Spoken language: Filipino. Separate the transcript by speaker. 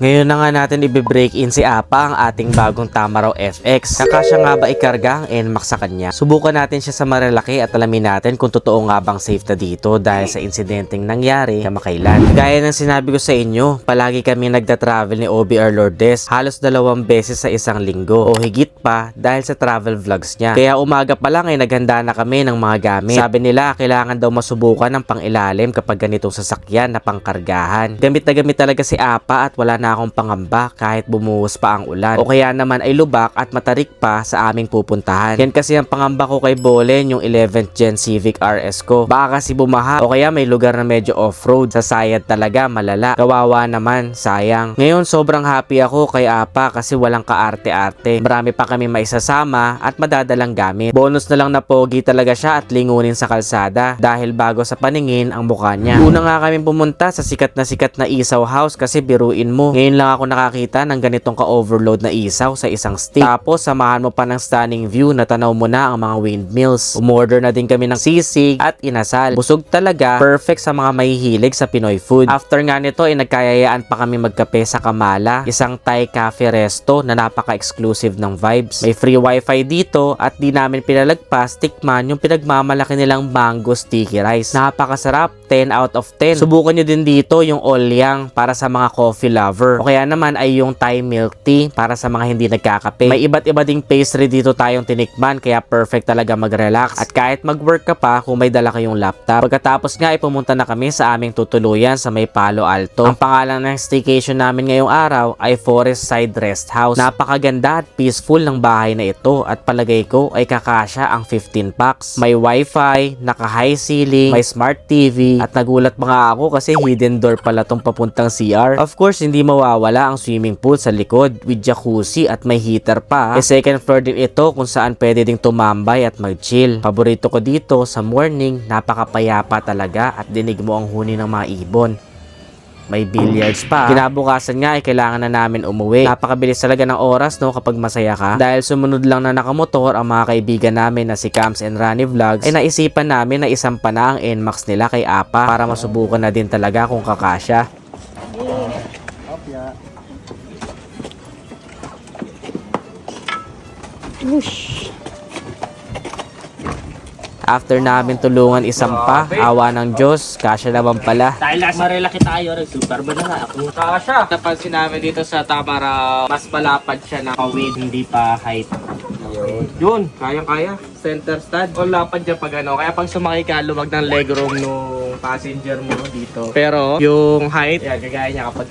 Speaker 1: Ngayon na nga natin i-break in si Apa, ang ating bagong Tamaraw FX. Kakasya nga ba ikarga ang NMAX sa kanya? Subukan natin siya sa Marilaki at alamin natin kung totoo nga bang safe na dito dahil sa insidenteng nangyari kamakailan. Gaya ng sinabi ko sa inyo, palagi kami nagda-travel ni OBR Lourdes halos 2 beses sa isang linggo o higit pa dahil sa travel vlogs niya. Kaya umaga pa lang ay naghanda na kami ng mga gamit. Sabi nila kailangan daw masubukan ng pangilalim kapag ganitong sasakyan na pangkargahan. Gamit na gamit talaga si Apa at wala na akong pangamba kahit bumuhos pa ang ulan o kaya naman ay lubak at matarik pa sa aming pupuntahan. Yan kasi ang pangamba ko kay Bolen, yung 11th Gen Civic RS ko. Baka kasi bumaha o kaya may lugar na medyo off-road. Sa sayad talaga malala. Kawawa naman, sayang. Ngayon sobrang happy ako kay Apa kasi walang kaarte-arte. Marami pa kami maisasama at madadalang gamit. Bonus na lang na pogi talaga siya at lingunin sa kalsada dahil bago sa paningin ang mukha niya. Una nga kami pumunta sa sikat na Isaw House kasi biruin mo. Ngayon lang ako nakakita ng ganitong ka-overload na isaw sa isang stick. Tapos samahan mo pa ng stunning view na tanaw mo na ang mga windmills. Umorder na din kami ng sisig at inasal. Busog talaga, perfect sa mga mahihilig sa Pinoy food. After nga nito ay nagkayayaan pa kami magkape sa Kamala, isang Thai cafe resto na napaka-exclusive ng vibes. May free wifi dito at di namin pinalagpas tikman yung pinagmamalaki nilang mango sticky rice. Napakasarap, 10 out of 10. Subukan nyo din dito yung Olyang para sa mga coffee lover. O kaya naman ay yung Thai milk tea para sa mga hindi nagkakape. May iba't iba ding pastry dito tayong tinikman kaya perfect talaga mag-relax. At kahit mag-work ka pa kung may dala kayong laptop. Pagkatapos nga ay pumunta na kami sa aming tutuluyan sa may Palo Alto. Ang pangalan ng staycation namin ngayong araw ay Forest Side Rest House. Napakaganda at peaceful ng bahay na ito at palagay ko ay kakasya ang 15 packs. May wifi, naka-high ceiling, may smart TV at nagulat mga ako kasi hidden door pala tong papuntang CR. Of course, hindi mawawala ang swimming pool sa likod with jacuzzi at may heater pa. E second floor din ito kung saan pwede ding tumambay at mag-chill. Paborito ko dito sa morning, napakapayapa talaga at dinig mo ang huni ng mga ibon. May billiards pa. Kinabukasan nga ay kailangan na namin umuwi. Napakabilis talaga ng oras no kapag masaya ka. Dahil sumunod lang na nakamotor ang mga kaibigan namin na si Cams and Rani Vlogs ay naisipan namin na isampa na ang NMAX nila kay Apa para masubukan na din talaga kung kakasya. After namin tulungan isampa, awa ng Diyos, kasya naman pala.
Speaker 2: Dahil nasa Marilaki tayo, super ba na nga ako?
Speaker 1: Kasya! Napansin namin dito sa Tamaraw, mas malapad siya na kawid, hindi pa height. Yun, kayang-kaya. Center stud. O lapad niya pag ano. Kaya pag sumakay ka, luwag ng legroom nung passenger mo dito. Pero yung height, yan, kagaya niya kapag